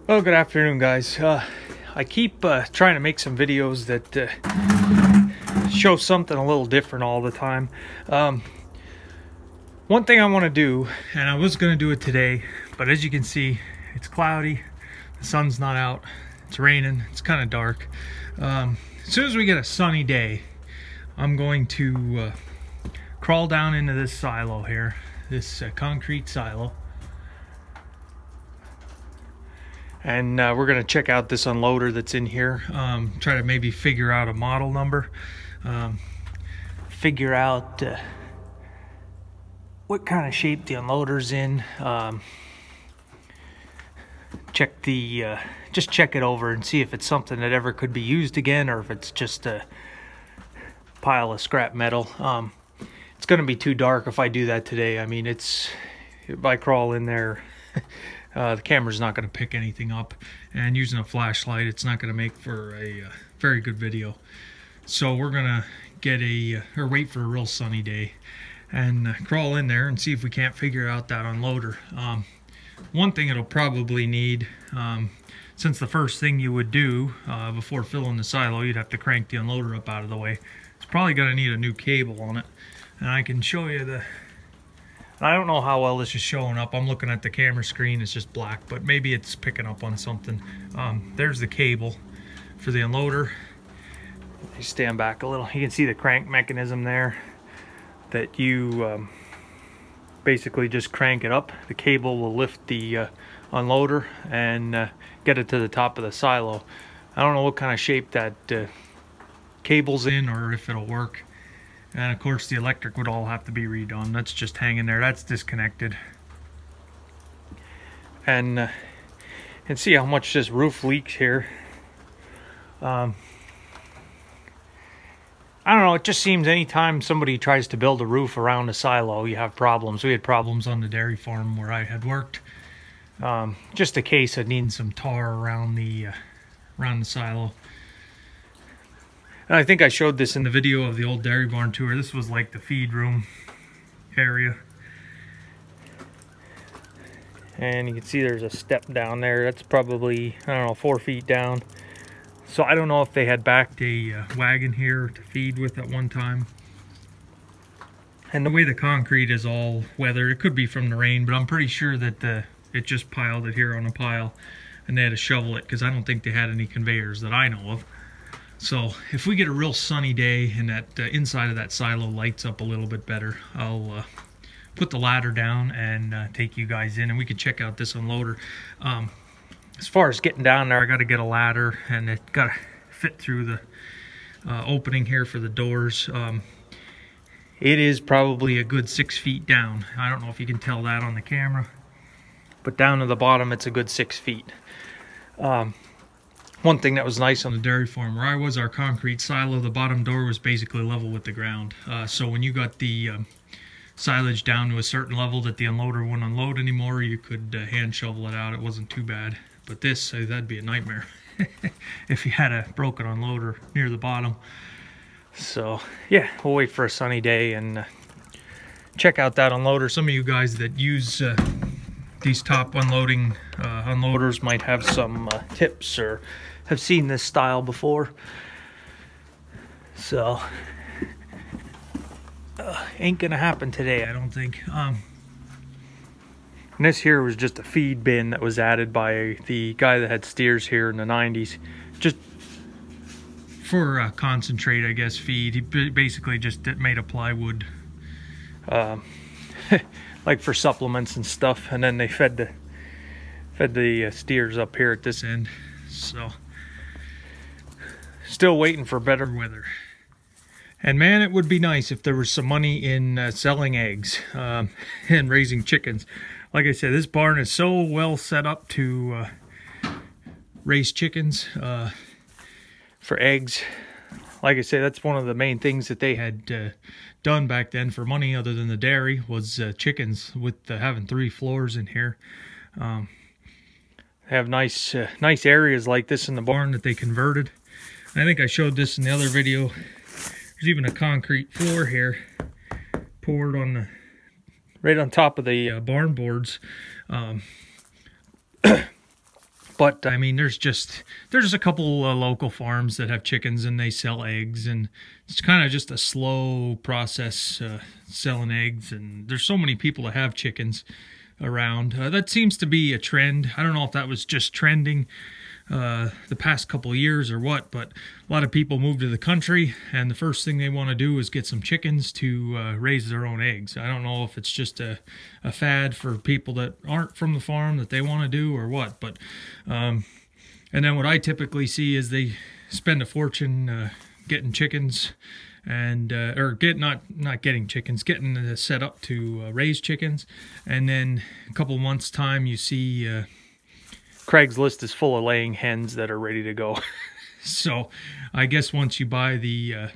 Well, good afternoon, guys. I keep trying to make some videos that show something a little different all the time. One thing I want to do, and I was going to do it today, but as you can see, it's cloudy, the sun's not out, it's raining, it's kind of dark. As soon as we get a sunny day, I'm going to crawl down into this silo here, this concrete silo. And we're going to check out this unloader that's in here, try to maybe figure out a model number, figure out what kind of shape the unloader's in, check the, just check it over and see if it's something that ever could be used again or if it's just a pile of scrap metal. It's going to be too dark if I do that today. I mean, if I crawl in there, the camera's not going to pick anything up, and using a flashlight, it's not going to make for a very good video. So we're going to get or wait for a real sunny day and crawl in there and see if we can't figure out that unloader. One thing it'll probably need, since the first thing you would do before filling the silo, you'd have to crank the unloader up out of the way. It's probably going to need a new cable on it, and I can show you I don't know how well this is showing up. I'm looking at the camera screen, it's just black, but maybe it's picking up on something. There's the cable for the unloader. You stand back a little, you can see the crank mechanism there that you basically just crank it up. The cable will lift the unloader and get it to the top of the silo. I don't know what kind of shape that cable's in or if it'll work. And of course the electric would all have to be redone. That's just hanging there, that's disconnected. And see how much this roof leaks here. I don't know, it just seems anytime somebody tries to build a roof around a silo, you have problems. We had problems on the dairy farm where I had worked. Just a case of needing some tar around the silo. And I think I showed this in the video of the old dairy barn tour. This was like the feed room area. And you can see there's a step down there. That's probably, I don't know, 4 feet down. So I don't know if they had backed a wagon here to feed with at one time. And the way the concrete is all weathered, it could be from the rain, but I'm pretty sure that it just piled it here on a pile and they had to shovel it because I don't think they had any conveyors that I know of. So if we get a real sunny day and that inside of that silo lights up a little bit better, I'll put the ladder down and take you guys in and we can check out this unloader. As far as getting down there, I got to get a ladder and it got to fit through the opening here for the doors. It is probably a good 6 feet down. I don't know if you can tell that on the camera, but down to the bottom it's a good 6 feet. One thing that was nice on the dairy farm where I was, our concrete silo, the bottom door was basically level with the ground. So when you got the silage down to a certain level that the unloader wouldn't unload anymore, you could hand shovel it out. It wasn't too bad. But this, that'd be a nightmare if you had a broken unloader near the bottom. So yeah, we'll wait for a sunny day and check out that unloader. Some of you guys that use these top unloading unloaders might have some tips or have seen this style before. So ain't gonna happen today, I don't think. And this here was just a feed bin that was added by the guy that had steers here in the 90s, just for concentrate, I guess, feed. He basically just made a plywood like for supplements and stuff, and then they fed the steers up here at this end. So still waiting for better weather. And man, it would be nice if there was some money in selling eggs and raising chickens. Like I said, this barn is so well set up to raise chickens for eggs. Like I say, that's one of the main things that they had done back then for money, other than the dairy, was chickens. With having 3 floors in here, they have nice areas like this in the barn that they converted. I think I showed this in the other video. There's even a concrete floor here poured on right on top of the barn boards. But But I mean, there's a couple local farms that have chickens and they sell eggs, and it's kind of just a slow process selling eggs. And there's so many people that have chickens around. That seems to be a trend. I don't know if that was just trending the past couple of years or what, but a lot of people move to the country and the first thing they want to do is get some chickens to raise their own eggs. I don't know if it's just a fad for people that aren't from the farm that they want to do or what, but and then what I typically see is they spend a fortune getting chickens and or not getting chickens, getting set up to raise chickens, and then a couple months time you see Craigslist is full of laying hens that are ready to go. So I guess once you buy the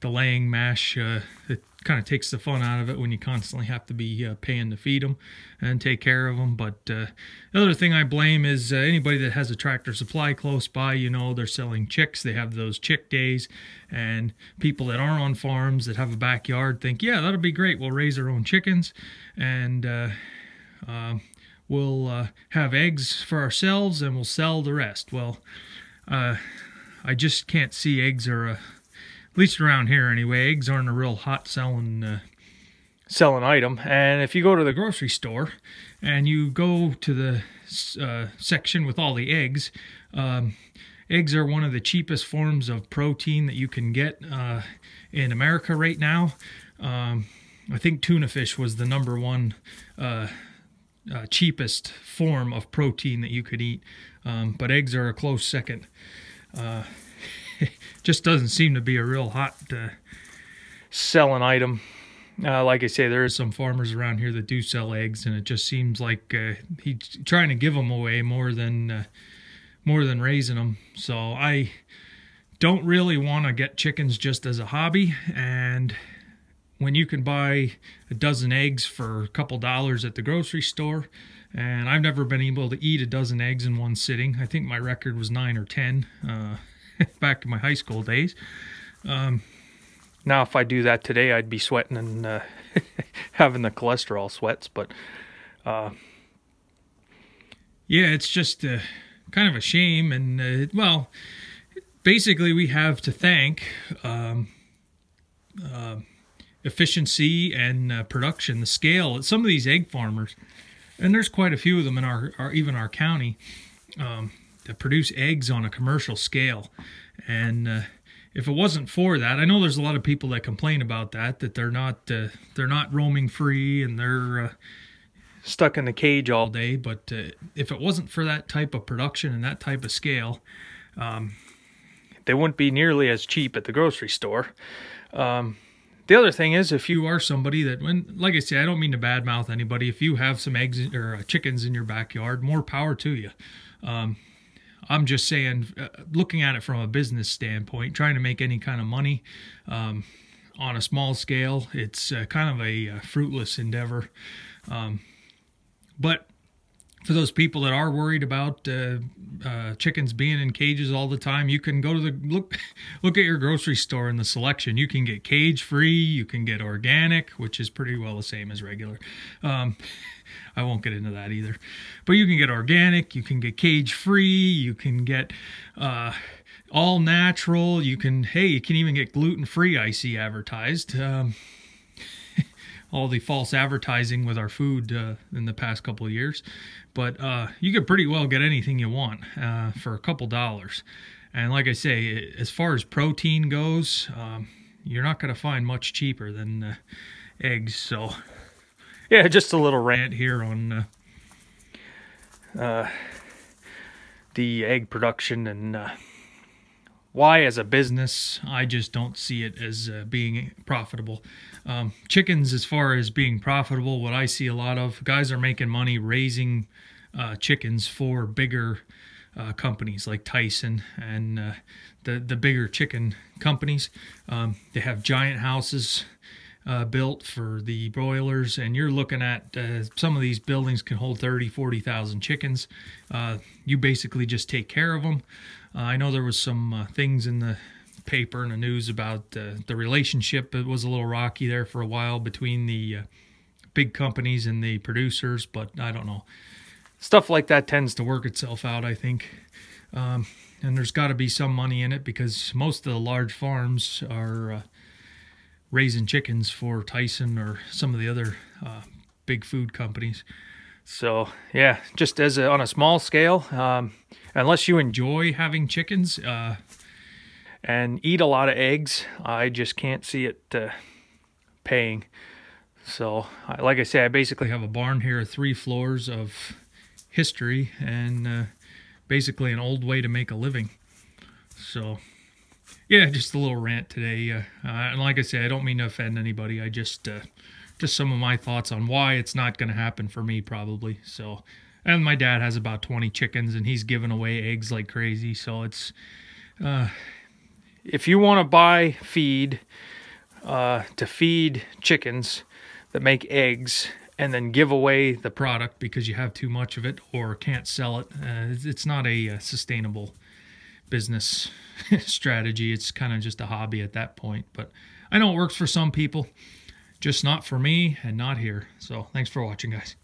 laying mash, it kind of takes the fun out of it when you constantly have to be paying to feed them and take care of them. But the other thing I blame is anybody that has a Tractor Supply close by. You know, they're selling chicks. They have those chick days, and people that aren't on farms that have a backyard think, yeah, that'll be great. We'll raise our own chickens, and we'll have eggs for ourselves and we'll sell the rest. Well, I just can't see eggs are, at least around here anyway, eggs aren't a real hot selling item. And if you go to the grocery store and you go to the section with all the eggs, eggs are one of the cheapest forms of protein that you can get in America right now. I think tuna fish was the #1 cheapest form of protein that you could eat, but eggs are a close second. Just doesn't seem to be a real hot selling item. Like I say, there are some farmers around here that do sell eggs, and it just seems like he's trying to give them away more than raising them. So I don't really want to get chickens just as a hobby, and when you can buy a dozen eggs for a couple dollars at the grocery store, and I've never been able to eat a dozen eggs in one sitting. I think my record was 9 or 10 back in my high school days. Now if I do that today, I'd be sweating and having the cholesterol sweats, but yeah, it's just kind of a shame. And well, basically we have to thank efficiency and production, the scale. Some of these egg farmers, and there's quite a few of them in even our county, that produce eggs on a commercial scale. And if it wasn't for that, I know there's a lot of people that complain about that they're not roaming free and they're stuck in the cage all day. But if it wasn't for that type of production and that type of scale, they wouldn't be nearly as cheap at the grocery store. The other thing is, if you are somebody that, like I say, I don't mean to badmouth anybody. If you have some eggs or chickens in your backyard, more power to you. I'm just saying, looking at it from a business standpoint, trying to make any kind of money on a small scale, it's kind of a fruitless endeavor. But for those people that are worried about chickens being in cages all the time, you can go to the look at your grocery store and the selection. You can get cage free, you can get organic, which is pretty well the same as regular. I won't get into that either, but you can get organic, you can get cage free, you can get all natural, you can even get gluten free. I see advertised. All the false advertising with our food in the past couple of years. But you could pretty well get anything you want for a couple dollars. And like I say, as far as protein goes, you're not going to find much cheaper than eggs. So yeah, just a little rant here on the egg production and why, as a business, I just don't see it as being profitable. Chickens, as far as being profitable, what I see a lot of, guys are making money raising chickens for bigger companies like Tyson and the bigger chicken companies. They have giant houses built for the broilers, and you're looking at some of these buildings can hold 30,000, 40,000 chickens. You basically just take care of them. I know there was some things in the paper and the news about the relationship. It was a little rocky there for a while between the big companies and the producers, but I don't know. stuff like that tends to work itself out, I think. And there's got to be some money in it because most of the large farms are raising chickens for Tyson or some of the other big food companies. So yeah, just on a small scale, unless you enjoy having chickens and eat a lot of eggs, I just can't see it paying. So like I say, I basically have a barn here, 3 floors of history, and basically an old way to make a living. So yeah, just a little rant today. And like I say, I don't mean to offend anybody. I just some of my thoughts on why it's not going to happen for me, probably. So, and my dad has about 20 chickens, and he's giving away eggs like crazy. So it's, if you want to buy feed to feed chickens that make eggs, and then give away the product because you have too much of it or can't sell it, it's not a sustainable business strategy. It's kind of just a hobby at that point. But I know it works for some people, just not for me and not here. So thanks for watching, guys.